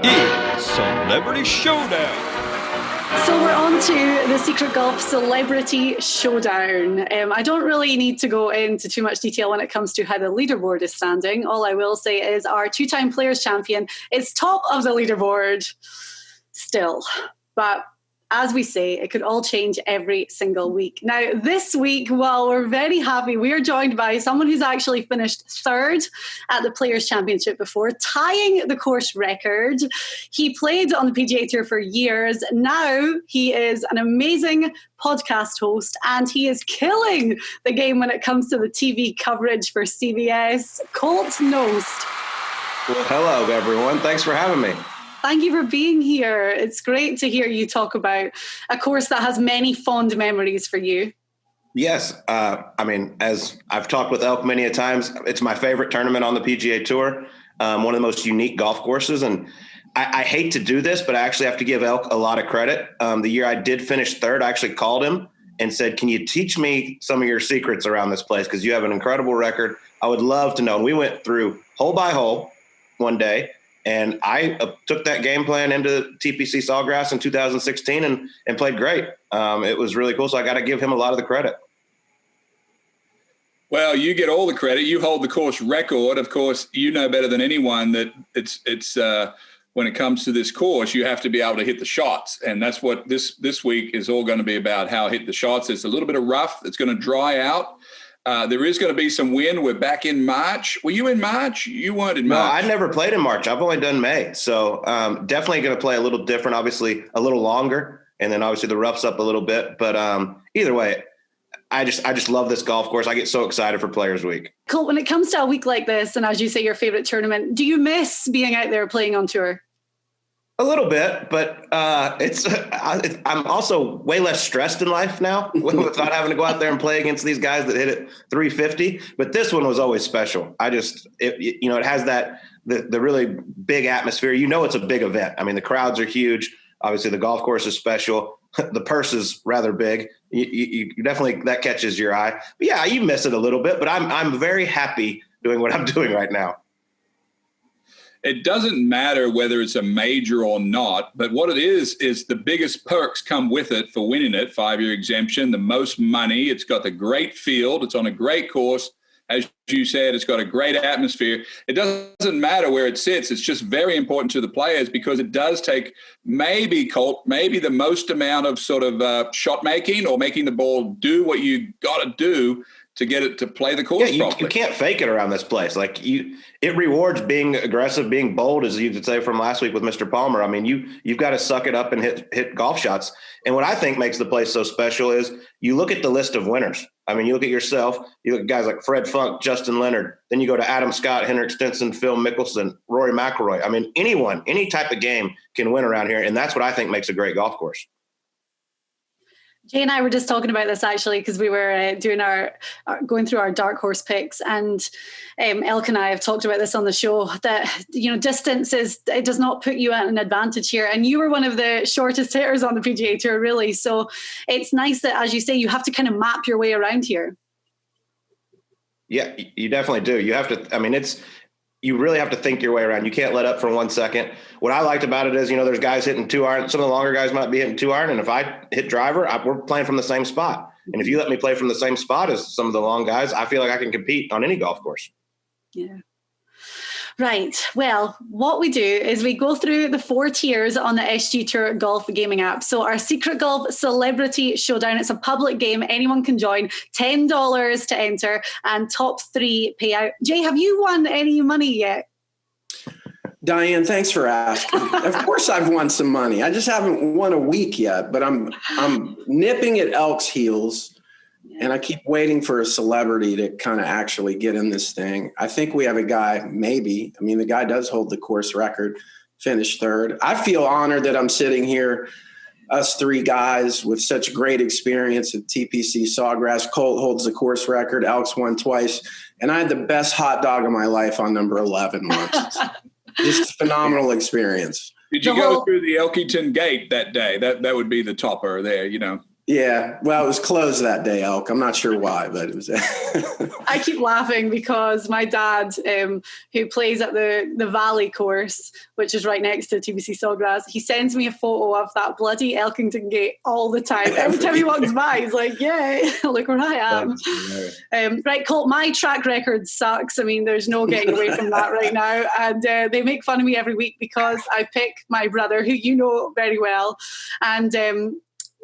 It's Celebrity Showdown. So we're on to the Secret Golf Celebrity Showdown. I don't really need to go into too much detail when it comes to how the leaderboard is standing. All I will say is our two-time Players Champion is top of the leaderboard still. But as we say, it could all change every single week. Now, this week, well, we're very happy. We are joined by someone who's actually finished third at the Players' Championship before, tying the course record. He played on the PGA Tour for years. Now he is an amazing podcast host, and he is killing the game when it comes to the TV coverage for CBS. Colt Knost. Well, hello, everyone. Thanks for having me. Thank you for being here. It's great to hear you talk about a course that has many fond memories for you. Yes. As I've talked with Elk many a times, it's my favorite tournament on the PGA Tour, one of the most unique golf courses. And I hate to do this, but I actually have to give Elk a lot of credit. The year I did finish third, I actually called him and said, can you teach me some of your secrets around this place? Because you have an incredible record. I would love to know. And we went through hole by hole one day. And I took that game plan into TPC Sawgrass in 2016 and played great. It was really cool. So I got to give him a lot of the credit. Well, you get all the credit. You hold the course record. Of course, you know better than anyone that it's when it comes to this course, you have to be able to hit the shots. And that's what this week is all going to be about, how to hit the shots. It's a little bit of rough. It's going to dry out. There is going to be some wind. We're back in March. Were you in March? You weren't in March. No, I never played in March. I've only done May. So definitely going to play a little different, obviously a little longer. And then obviously the rough's up a little bit. But either way, I just love this golf course. I get so excited for Players Week. Colt, when it comes to a week like this, and as you say, your favorite tournament, do you miss being out there playing on tour? A little bit, but I'm also way less stressed in life now without having to go out there and play against these guys that hit it 350. But this one was always special. It has the really big atmosphere. You know, it's a big event. I mean, the crowds are huge. Obviously, the golf course is special. The purse is rather big. You definitely, that catches your eye. But yeah, you miss it a little bit. But I'm very happy doing what I'm doing right now. It doesn't matter whether it's a major or not, but what it is the biggest perks come with it for winning it. 5-year exemption, the most money. It's got the great field. It's on a great course. As you said, it's got a great atmosphere. It doesn't matter where it sits. It's just very important to the players because it does take maybe the most amount of sort of shot making or making the ball do what you got to do to get it to play the course properly. You can't fake it around this place. It rewards being aggressive, being bold, as you could say from last week with Mr. Palmer. I mean, you've got to suck it up and hit golf shots. And what I think makes the place so special is you look at the list of winners. I mean, you look at yourself, you look at guys like Fred Funk, Justin Leonard, then you go to Adam Scott, Henrik Stenson, Phil Mickelson, Rory McIlroy. I mean, anyone, any type of game can win around here. And that's what I think makes a great golf course. Jay and I were just talking about this actually because we were going through our dark horse picks, and Elk and I have talked about this on the show that distance it does not put you at an advantage here, and you were one of the shortest hitters on the PGA Tour, really. So it's nice that, as you say, you have to kind of map your way around here. Yeah, you definitely do. You have to. I mean, you really have to think your way around. You can't let up for 1 second. What I liked about it is, there's guys hitting 2-iron. Some of the longer guys might be hitting 2-iron. And if I hit driver, we're playing from the same spot. And if you let me play from the same spot as some of the long guys, I feel like I can compete on any golf course. Yeah. Right. Well, what we do is we go through the 4 tiers on the SG Tour Golf Gaming app. So our Secret Golf Celebrity Showdown, it's a public game. Anyone can join. $10 to enter and top 3 payout. Jay, have you won any money yet? Diane, thanks for asking. Of course I've won some money. I just haven't won a week yet, but I'm nipping at Elk's heels. And I keep waiting for a celebrity to kind of actually get in this thing. I think we have a guy, maybe. I mean, the guy does hold the course record, finished third. I feel honored that I'm sitting here, us 3 guys with such great experience at TPC Sawgrass. Colt holds the course record. Elk's won twice. And I had the best hot dog of my life on number 11 once. Just a phenomenal experience. Did you go through the Elkington Gate that day? That would be the topper there, Yeah, well, it was closed that day, Elk. I'm not sure why, but it was. I keep laughing because my dad, who plays at the Valley course, which is right next to TPC Sawgrass, he sends me a photo of that bloody Elkington gate all the time. Every time he walks by, he's like, "Yeah, look where I am." Right, Colt, my track record sucks. I mean, there's no getting away from that right now. And they make fun of me every week because I pick my brother, who you know very well, and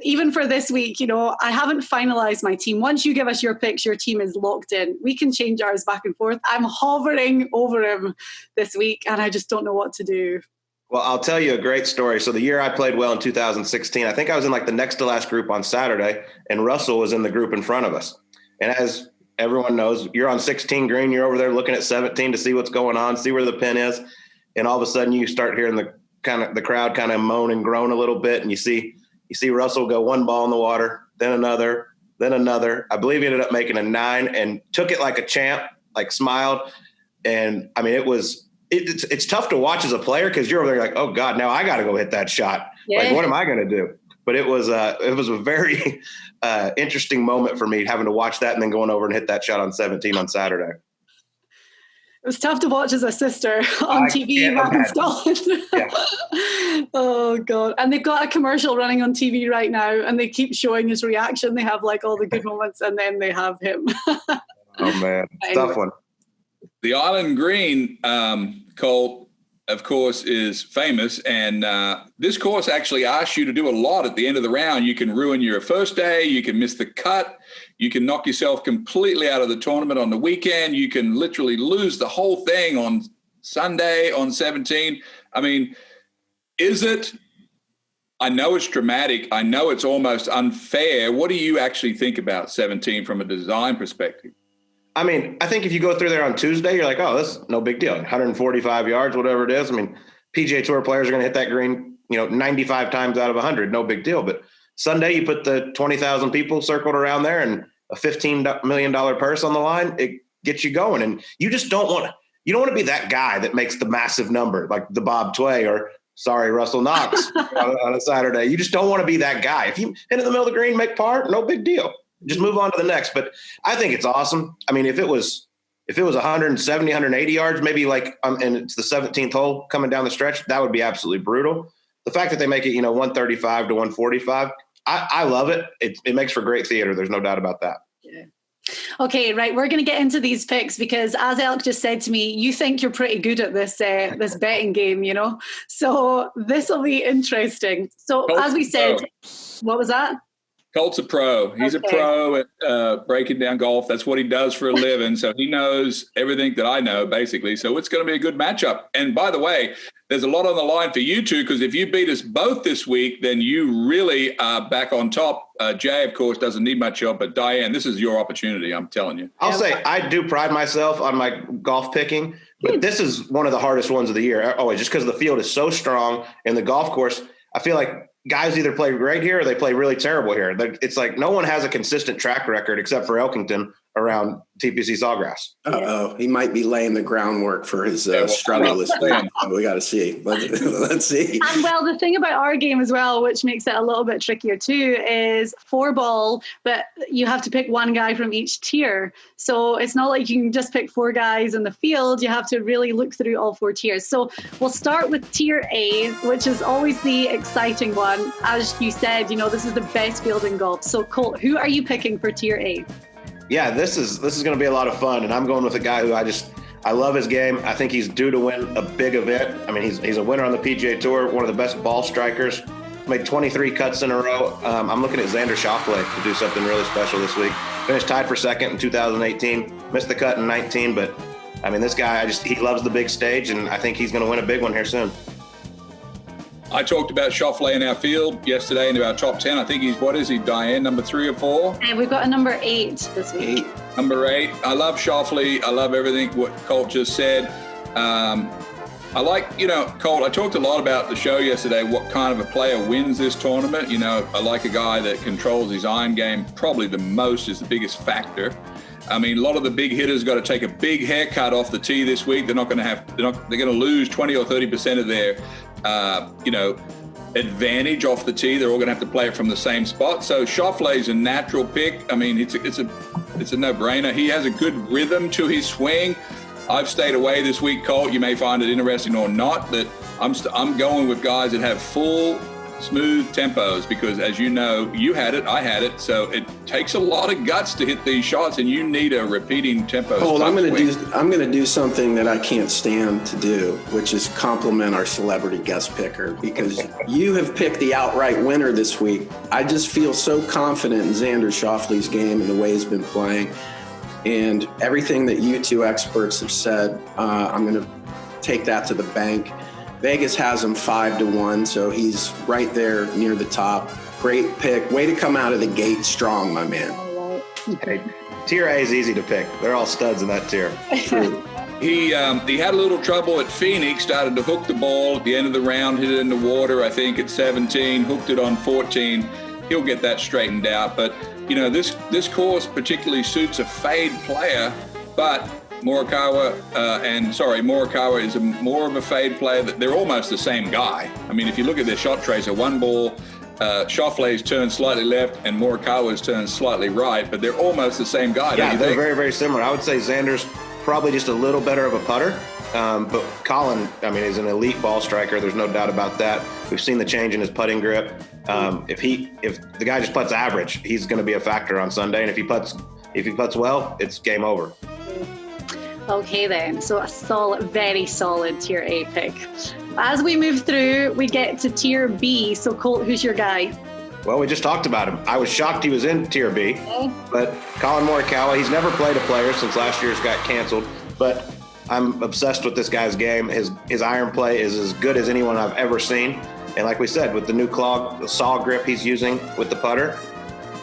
even for this week, I haven't finalized my team. Once you give us your picks, your team is locked in. We can change ours back and forth. I'm hovering over him this week, and I just don't know what to do. Well, I'll tell you a great story. So the year I played well in 2016, I think I was in like the next to last group on Saturday, and Russell was in the group in front of us. And as everyone knows, you're on 16 green, you're over there looking at 17 to see what's going on, see where the pin is. And all of a sudden you start hearing the crowd kind of moan and groan a little bit, and you see Russell go one ball in the water, then another. I believe he ended up making a 9 and took it like a champ, like smiled. And I mean, it's tough to watch as a player because you're over there like, oh God, now I got to go hit that shot. Yeah. Like, what am I going to do? But it was a very interesting moment for me having to watch that and then going over and hit that shot on 17 on Saturday. It was tough to watch as a sister on TV back in Scotland. Yeah. Oh, God. And they've got a commercial running on TV right now, and they keep showing his reaction. They have like all the good moments, and then they have him. Oh, man. Tough one. The Island Green, Colt, of course, is famous. And this course actually asks you to do a lot at the end of the round. You can ruin your first day. You can miss the cut. You can knock yourself completely out of the tournament on the weekend. You can literally lose the whole thing on Sunday on 17. I mean, I know it's dramatic. I know it's almost unfair. What do you actually think about 17 from a design perspective? I mean, I think if you go through there on Tuesday, you're like, oh, that's no big deal. 145 yards, whatever it is. I mean, PGA Tour players are going to hit that green, 95 times out of 100, no big deal. But Sunday, you put the 20,000 people circled around there and a $15 million purse on the line, it gets you going. And you just don't want to be that guy that makes the massive number, like the Bob Tway or, sorry, Russell Knox on a Saturday. You just don't want to be that guy. If you hit in the middle of the green, make par, no big deal. Just move on to the next. But I think it's awesome. I mean, if it was 170, 180 yards, maybe and it's the 17th hole coming down the stretch, that would be absolutely brutal. The fact that they make it, 135 to 145, I love it. It makes for great theater. There's no doubt about that. Yeah. Okay, right. We're going to get into these picks because, as Elk just said to me, you think you're pretty good at this betting game, So this will be interesting. So as we said, what was that? Colt's a pro. He's a pro at breaking down golf. That's what he does for a living. So he knows everything that I know, basically. So it's going to be a good matchup. And by the way, there's a lot on the line for you two, because if you beat us both this week, then you really are back on top. Jay, of course, doesn't need much help, but Diane, this is your opportunity, I'm telling you. I'll say I do pride myself on my golf picking, but this is one of the hardest ones of the year. Always, just because the field is so strong and the golf course, I feel like guys either play great here or they play really terrible here. It's like no one has a consistent track record except for Elkington around TPC Sawgrass. Uh-oh. He might be laying the groundwork for his struggle this week. We got to see. Let's see. And the thing about our game as well, which makes it a little bit trickier too, is Fourball, but you have to pick one guy from each tier. So it's not like you can just pick 4 guys in the field. You have to really look through all 4 tiers. So we'll start with tier A, which is always the exciting one. As you said, this is the best field in golf. So Colt, who are you picking for tier A? Yeah, this is going to be a lot of fun, and I'm going with a guy who I love his game. I think he's due to win a big event. I mean, he's a winner on the PGA Tour, one of the best ball strikers. Made 23 cuts in a row. I'm looking at Xander Schauffele to do something really special this week. Finished tied for second in 2018. Missed the cut in 19, but I mean, this guy, he loves the big stage, and I think he's going to win a big one here soon. I talked about Schauffele in our field yesterday in our top 10. I think he's, Diane, number 3 or 4? And we've got a number 8 this week. Number 8. I love Schauffele. I love everything what Colt just said. I like, Colt, I talked a lot about the show yesterday, what kind of a player wins this tournament. I like a guy that controls his iron game probably the most, is the biggest factor. I mean, a lot of the big hitters got to take a big haircut off the tee this week. They're going to lose 20 or 30% of their, advantage off the tee. They're all going to have to play it from the same spot. So Schauffele's a natural pick. I mean, it's a no-brainer. He has a good rhythm to his swing. I've stayed away this week, Colt. You may find it interesting or not, that I'm going with guys that have full, smooth tempos because, as you know, you had it, I had it. So it takes a lot of guts to hit these shots, and you need a repeating tempo. Hold, I'm going to do something that I can't stand to do, which is compliment our celebrity guest picker, because you have picked the outright winner this week. I just feel so confident in Xander Schauffele's game and the way he's been playing, and everything that you two experts have said. I'm going to take that to the bank. Vegas has him 5-1, so he's right there near the top. Great pick. Way to come out of the gate strong, my man. Hey, tier A is easy to pick. They're all studs in that tier. True. He had a little trouble at Phoenix, started to hook the ball at the end of the round, hit it in the water, I think, at 17, hooked it on 14. He'll get that straightened out. But, you know, this course particularly suits a fade player, but Morikawa is more of a fade player. They're almost the same guy. I mean, if you look at their shot tracer, one ball, Schauffele's turned slightly left and Morikawa's turned slightly right, but they're almost the same guy. Yeah, they're very, very similar. I would say Xander's probably just a little better of a putter, but Colin, I mean, is an elite ball striker. There's no doubt about that. We've seen the change in his putting grip. If the guy just putts average, he's going to be a factor on Sunday, and if he putts well, it's game over. Okay then, so a very solid tier A pick. As we move through, we get to tier B. So Colt, who's your guy? Well, we just talked about him. I was shocked he was in tier B, but Colin Morikawa, he's never played a player since last year's got canceled, but I'm obsessed with this guy's game. His iron play is as good as anyone I've ever seen. And like we said, with the new the saw grip he's using with the putter,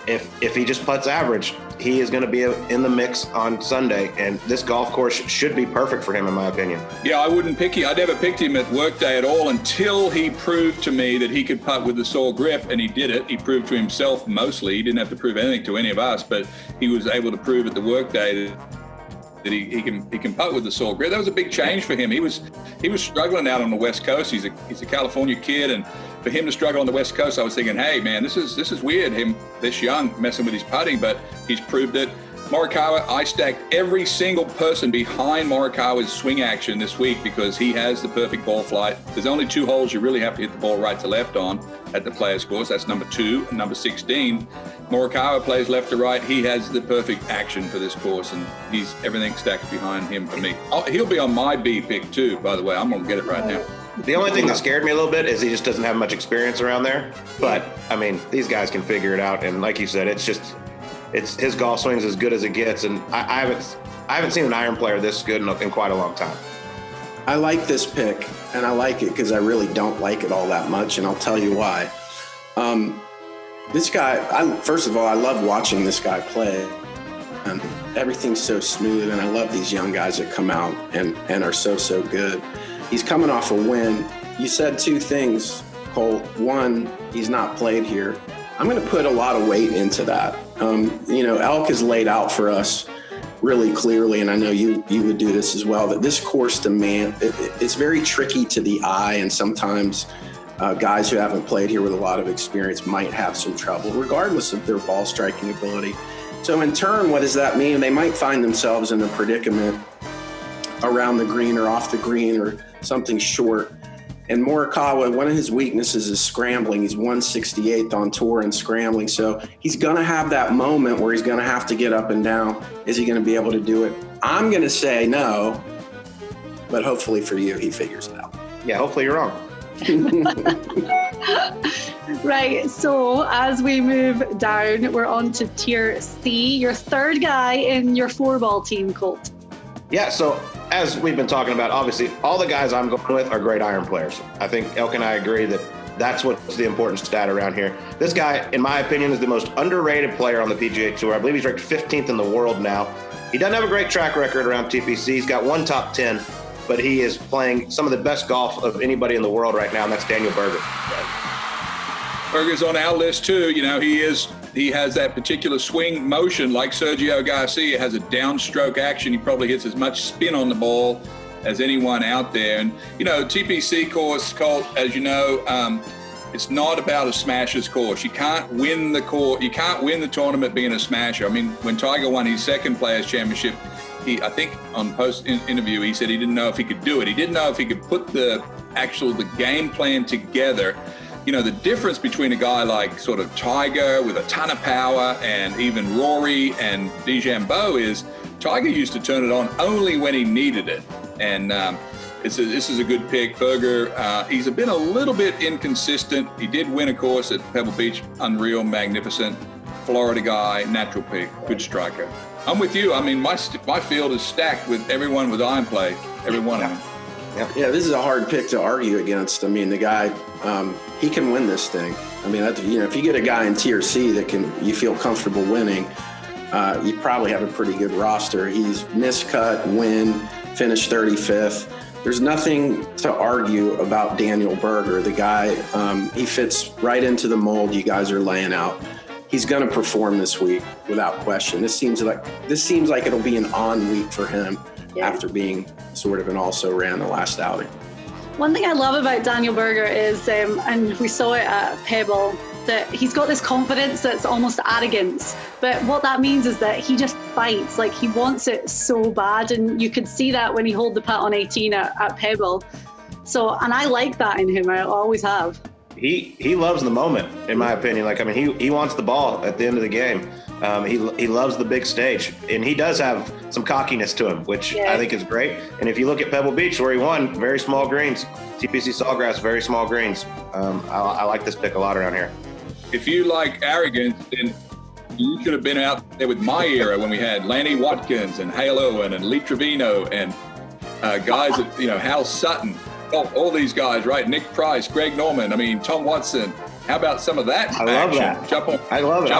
if he just putts average, he is going to be in the mix on Sunday, and this golf course should be perfect for him, in my opinion. Yeah, I wouldn't pick him. I never picked him at workday at all until he proved to me that he could putt with the saw grip, and he did it. He proved to himself mostly. He didn't have to prove anything to any of us, but he was able to prove at the workday that he can putt with the saw grip. That was a big change for him. He was struggling out on the West Coast. He's a California kid, and for him to struggle on the West Coast, I was thinking, hey man, this is weird. Him this young messing with his putting, but he's proved it. Morikawa, I stacked every single person behind Morikawa's swing action this week because he has the perfect ball flight. There's only 2 holes you really have to hit the ball right to left on at the Players course. That's number 2 and number 16. Morikawa plays left to right. He has the perfect action for this course, and he's everything stacked behind him for me. He'll be on my B pick too, by the way. I'm going to get it right now. The only thing that scared me a little bit is he just doesn't have much experience around there. But, I mean, these guys can figure it out. And like you said, it's his golf swing's as good as it gets. And I haven't seen an iron player this good in quite a long time. I like this pick, and I like it because I really don't like it all that much, and I'll tell you why. This guy, first of all, I love watching this guy play. And everything's so smooth, and I love these young guys that come out and are so good. He's coming off a win. You said 2 things, Colt. One, he's not played here. I'm going to put a lot of weight into that. Elk has laid out for us really clearly, and I know you would do this as well, that this course it's very tricky to the eye, and sometimes guys who haven't played here with a lot of experience might have some trouble, regardless of their ball striking ability. So in turn, what does that mean? They might find themselves in a predicament around the green or off the green or something short. And Morikawa, one of his weaknesses is scrambling. He's 168th on tour in scrambling. So he's going to have that moment where he's going to have to get up and down. Is he going to be able to do it? I'm going to say no, but hopefully for you, he figures it out. Yeah, hopefully you're wrong. Right, so as we move down, we're on to tier C. Your third guy in your Fourball team, Colt. Yeah, so as we've been talking about, obviously, all the guys I'm going with are great iron players. I think Elk and I agree that that's what's the important stat around here. This guy, in my opinion, is the most underrated player on the PGA Tour. I believe he's ranked 15th in the world now. He doesn't have a great track record around TPC. He's got 1 top 10, but he is playing some of the best golf of anybody in the world right now, and that's Daniel Berger. Berger's on our list too. You know, he has that particular swing motion like Sergio Garcia has a downstroke action. He probably gets as much spin on the ball as anyone out there. And, you know, TPC course, Colt, as you know, It's not about a smasher's course. You can't win the course. You can't win the tournament being a smasher. I mean, when Tiger won his second Players Championship, I think on post-interview, he said he didn't know if he could do it. He didn't know if he could put the game plan together. You know, the difference between a guy like sort of Tiger with a ton of power and even Rory and DeChambeau is Tiger used to turn it on only when he needed it. And this is a good pick. Berger, he's been a little bit inconsistent. He did win a course at Pebble Beach, unreal, magnificent. Florida guy, natural pick, good striker. I'm with you. I mean, my field is stacked with everyone with iron play, every one of them. Yeah, this is a hard pick to argue against. I mean, the guy, he can win this thing. I mean, if you get a guy in Tier C that you feel comfortable winning, you probably have a pretty good roster. He's miscut, win, finished 35th. There's nothing to argue about Daniel Berger. The guy, he fits right into the mold you guys are laying out. He's going to perform this week without question. This seems like it'll be an on week for him after being sort of an also-ran the last outing. One thing I love about Daniel Berger is, and we saw it at Pebble, that he's got this confidence that's almost arrogance. But what that means is that he just fights. Like, he wants it so bad. And you could see that when he held the putt on 18 at Pebble. So, and I like that in him. I always have. He loves the moment, in my opinion. Like, I mean, he wants the ball at the end of the game. He loves the big stage, and he does have some cockiness to him, which I think is great. And if you look at Pebble Beach, where he won, very small greens. TPC Sawgrass, very small greens. I like this pick a lot around here. If you like arrogance, then you should have been out there with my era when we had Lanny Watkins and Hale Owen and Lee Trevino and guys that, Hal Sutton. All these guys, right? Nick Price, Greg Norman. I mean, Tom Watson. How about some of that? I love that. I love it.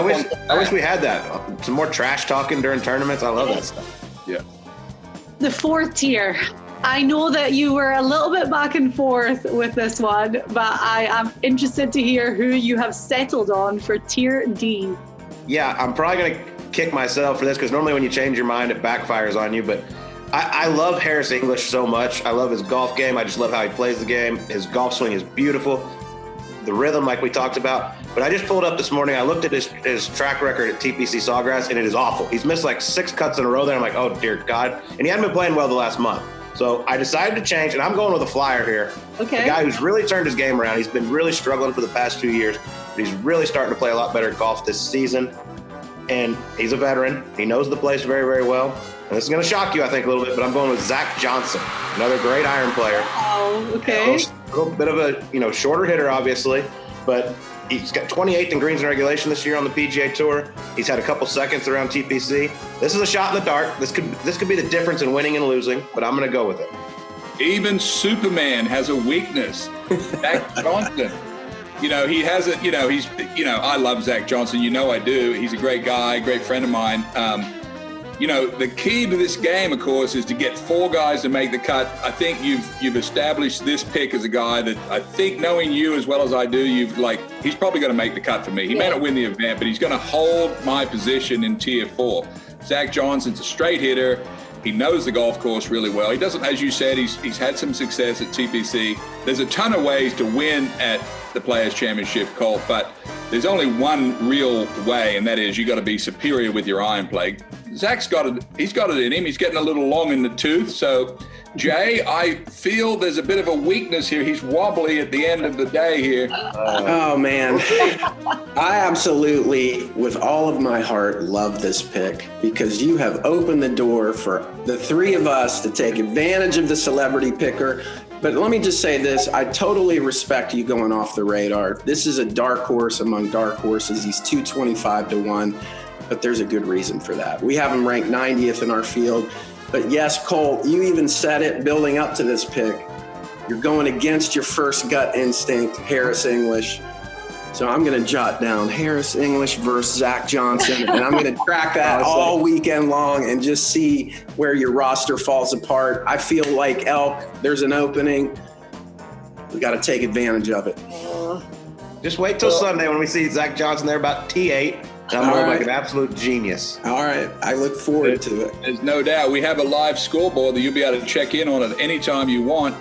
I wish we had that. Some more trash talking during tournaments. I love that stuff. Yeah. The fourth tier. I know that you were a little bit back and forth with this one, but I am interested to hear who you have settled on for Tier D. Yeah, I'm probably going to kick myself for this because normally when you change your mind, it backfires on you. But I love Harris English so much. I love his golf game. I just love how he plays the game. His golf swing is beautiful. The rhythm, like we talked about. But I just pulled up this morning. I looked at his track record at TPC Sawgrass, and it is awful. He's missed like 6 cuts in a row there. I'm like, oh, dear God. And he hadn't been playing well the last month. So I decided to change, and I'm going with a flyer here. Okay. A guy who's really turned his game around. He's been really struggling for the past 2 years, but he's really starting to play a lot better golf this season. And he's a veteran. He knows the place very, very well. And this is going to shock you, I think, a little bit, but I'm going with Zach Johnson, another great iron player. Oh, okay. A little bit of a shorter hitter, obviously, but he's got 28th in greens and regulation this year on the PGA Tour. He's had a couple seconds around TPC. This is a shot in the dark. This could be the difference in winning and losing, but I'm going to go with it. Even Superman has a weakness. Zach Johnson. He hasn't. I love Zach Johnson. I do. He's a great guy, great friend of mine. The key to this game, of course, is to get 4 guys to make the cut. I think you've established this pick as a guy that I think, knowing you as well as I do, he's probably going to make the cut for me. He may not win the event, but he's going to hold my position in Tier 4. Zach Johnson's a straight hitter. He knows the golf course really well. He doesn't, as you said, he's had some success at TPC. There's a ton of ways to win at the Players Championship, Colt, but there's only one real way, and that is you got to be superior with your iron play. Zach's got it. He's got it in him. He's getting a little long in the tooth. So, Jay, I feel there's a bit of a weakness here. He's wobbly at the end of the day here. Oh, man. I absolutely, with all of my heart, love this pick because you have opened the door for the 3 of us to take advantage of the celebrity picker. But let me just say this. I totally respect you going off the radar. This is a dark horse among dark horses. He's 225-1. But there's a good reason for that. We have him ranked 90th in our field. But yes, Colt, you even said it building up to this pick. You're going against your first gut instinct, Harris English. So I'm going to jot down Harris English versus Zach Johnson, and I'm going to track that all weekend long and just see where your roster falls apart. I feel like Elk, there's an opening. We got to take advantage of it. Just wait till Sunday when we see Zach Johnson there about T8. I'm going like an absolute genius. All right. I look forward to it. There's no doubt. We have a live scoreboard that you'll be able to check in on at any time you want.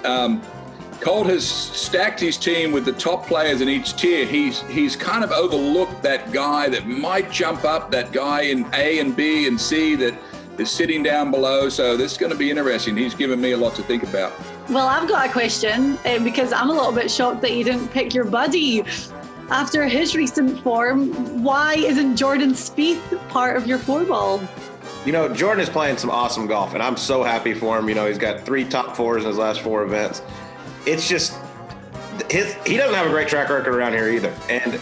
Colt has stacked his team with the top players in each tier. He's kind of overlooked that guy that might jump up, that guy in A and B and C that is sitting down below. So this is going to be interesting. He's given me a lot to think about. Well, I've got a question because I'm a little bit shocked that you didn't pick your buddy. After his recent form, why isn't Jordan Spieth part of your Fourball? You know, Jordan is playing some awesome golf, and I'm so happy for him. You know, he's got 3 top 4s in his last 4 events. It's just, he doesn't have a great track record around here either. And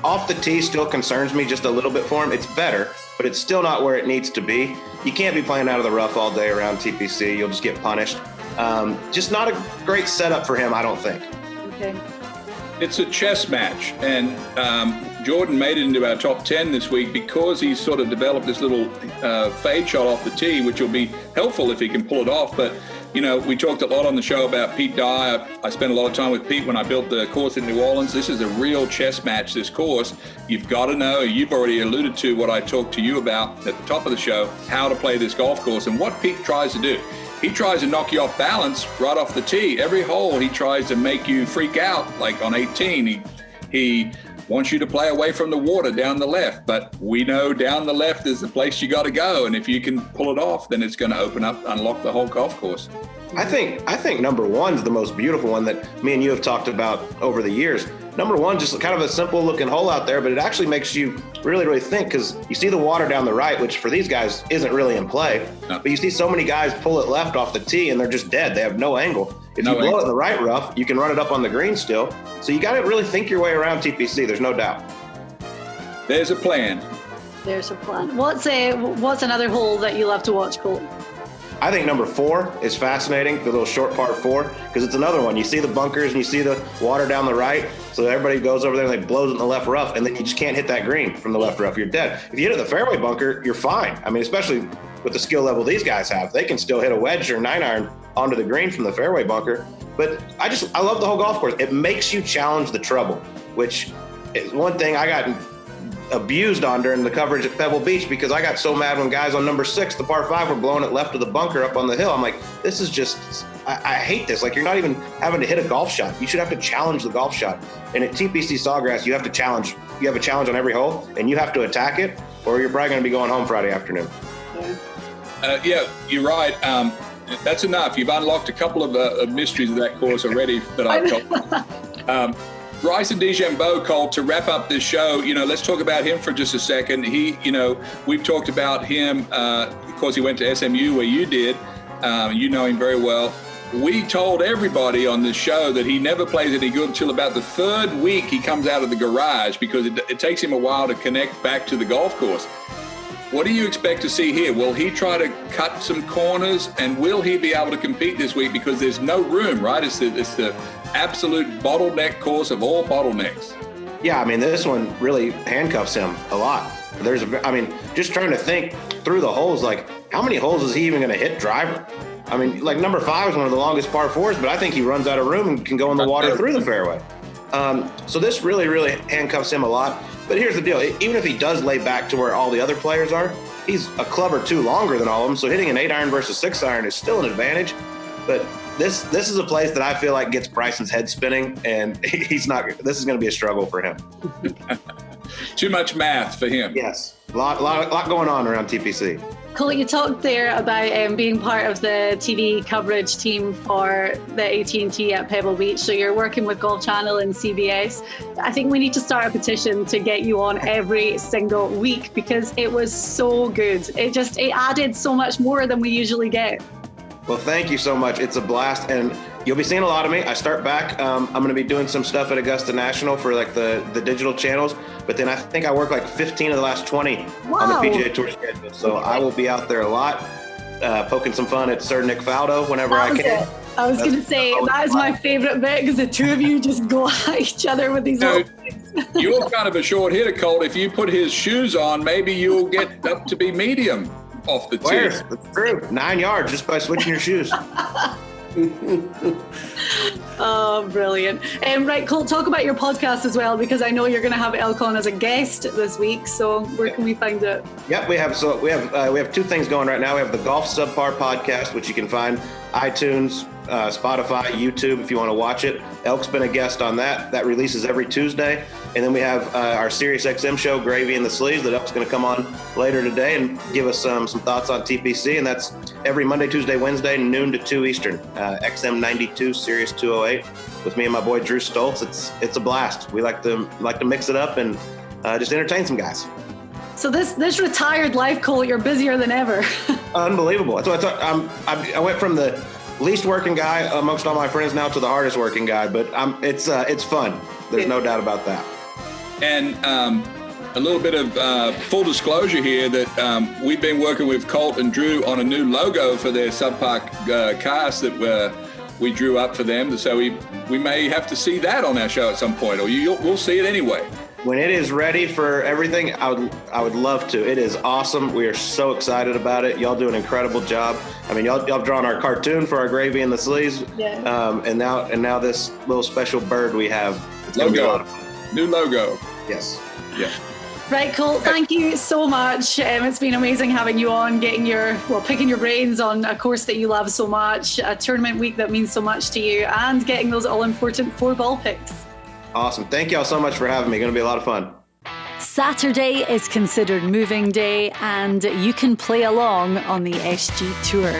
off the tee still concerns me just a little bit for him. It's better, but it's still not where it needs to be. You can't be playing out of the rough all day around TPC. You'll just get punished. Just not a great setup for him, I don't think. Okay. It's a chess match, and Jordan made it into our top 10 this week because he's sort of developed this little fade shot off the tee, which will be helpful if he can pull it off. But, you know, we talked a lot on the show about Pete Dye. I spent a lot of time with Pete when I built the course in New Orleans. This is a real chess match, this course. You've got to know, you've already alluded to what I talked to you about at the top of the show, how to play this golf course and what Pete tries to do. He tries to knock you off balance right off the tee. Every hole he tries to make you freak out. Like on 18, he wants you to play away from the water down the left. But we know down the left is the place you got to go. And if you can pull it off, then it's going to unlock the whole golf course. I think number 1's the most beautiful one that me and you have talked about over the years. Number 1, just kind of a simple looking hole out there, but it actually makes you really, really think, because you see the water down the right, which for these guys isn't really in play. No. But you see so many guys pull it left off the tee and they're just dead. They have no angle. If you blow it in the right rough, you can run it up on the green still. So you got to really think your way around TPC. There's no doubt. There's a plan. There's a plan. What's another hole that you love to watch, Colt? I think number 4 is fascinating, the little short par 4, because it's another one. You see the bunkers and you see the water down the right, so everybody goes over there and they blows it in the left rough, and then you just can't hit that green from the left rough. You're dead. If you hit it in the fairway bunker, you're fine. I mean, especially with the skill level these guys have, they can still hit a wedge or 9-iron onto the green from the fairway bunker. But I love the whole golf course. It makes you challenge the trouble, which is one thing I got abused on during the coverage at Pebble Beach, because I got so mad when guys on number 6, the par 5, were blowing it left of the bunker up on the hill. I'm like, this is just, I hate this. Like, you're not even having to hit a golf shot. You should have to challenge the golf shot. And at TPC Sawgrass, you have to challenge. You have a challenge on every hole, and you have to attack it, or you're probably going to be going home Friday afternoon. Yeah, you're right. That's enough. You've unlocked a couple of mysteries of that course already that I've told. Bryson DeChambeau, Colt, to wrap up this show, you know, let's talk about him for just a second. He, you know, we've talked about him. Of course, he went to SMU where you did. You know him very well. We told everybody on this show that he never plays any good until about the 3rd week he comes out of the garage, because it takes him a while to connect back to the golf course. What do you expect to see here? Will he try to cut some corners, and will he be able to compete this week? Because there's no room, right? It's the absolute bottleneck course of all bottlenecks. Yeah, I mean, this one really handcuffs him a lot. Just trying to think through the holes, like, how many holes is he even going to hit driver? I mean, like, number 5 is one of the longest par 4s, but I think he runs out of room and can go in the water through the fairway. So this really, really handcuffs him a lot. But here's the deal. Even if he does lay back to where all the other players are, he's a club or 2 longer than all of them. So hitting an 8-iron versus 6-iron is still an advantage. But this is a place that I feel like gets Bryson's head spinning, and this is going to be a struggle for him. Too much math for him. Yes. A lot going on around TPC. Colt, you talked there about being part of the TV coverage team for the AT&T at Pebble Beach. So you're working with Golf Channel and CBS. I think we need to start a petition to get you on every single week, because it was so good. It added so much more than we usually get. Well, thank you so much. It's a blast, and you'll be seeing a lot of me. I start back. I'm going to be doing some stuff at Augusta National for like the digital channels, but then I think I work like 15 of the last 20 on the PGA Tour schedule. So I will be out there a lot, poking some fun at Sir Nick Faldo whenever I can. I was going to say, that is my favorite bit, because the 2 of you just go at each other with these little things. You're kind of a short hitter, Colt. If you put his shoes on, maybe you'll get up to be medium off the tee. That's true. 9 yards just by switching your shoes. Oh, brilliant. Right, Colt, talk about your podcast as well, because I know you're going to have Elk on as a guest this week. So where can we find it? Yep, we have 2 things going right now. We have the Golf Subpar podcast, which you can find iTunes, Spotify, YouTube, if you want to watch it. Elk's been a guest on that. That releases every Tuesday. And then we have our Sirius XM show, Gravy in the Sleeves, that Elk's going to come on later today and give us some thoughts on TPC. And that's every Monday, Tuesday, Wednesday, noon to 2 Eastern. XM 92, Sirius 208, with me and my boy Drew Stoltz. It's a blast. We like to mix it up and just entertain some guys. So this retired life, Colt, you're busier than ever. Unbelievable. That's what I went from the least working guy amongst all my friends now to the hardest working guy, but it's fun. There's no doubt about that. And a little bit of full disclosure here that we've been working with Colt and Drew on a new logo for their Subpark cast that we drew up for them. So we may have to see that on our show at some point, or we'll see it anyway. When it is ready for everything, I would love to. It is awesome. We are so excited about it. Y'all do an incredible job. I mean, y'all drawn our cartoon for our Gravy in the Sleeves. Yeah. And now this little special bird we have. It's gonna be a lot of fun. New logo. Yes. Yeah. Right, Colt, thank you so much. It's been amazing having you on, picking your brains on a course that you love so much, a tournament week that means so much to you, and getting those all-important Fourball picks. Awesome. Thank y'all so much for having me. Going to be a lot of fun. Saturday is considered moving day, and you can play along on the SG Tour.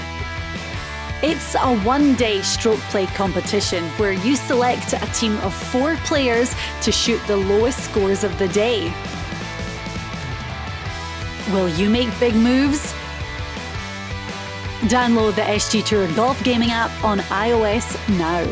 It's a one-day stroke play competition where you select a team of 4 players to shoot the lowest scores of the day. Will you make big moves? Download the SG Tour Golf Gaming app on iOS now.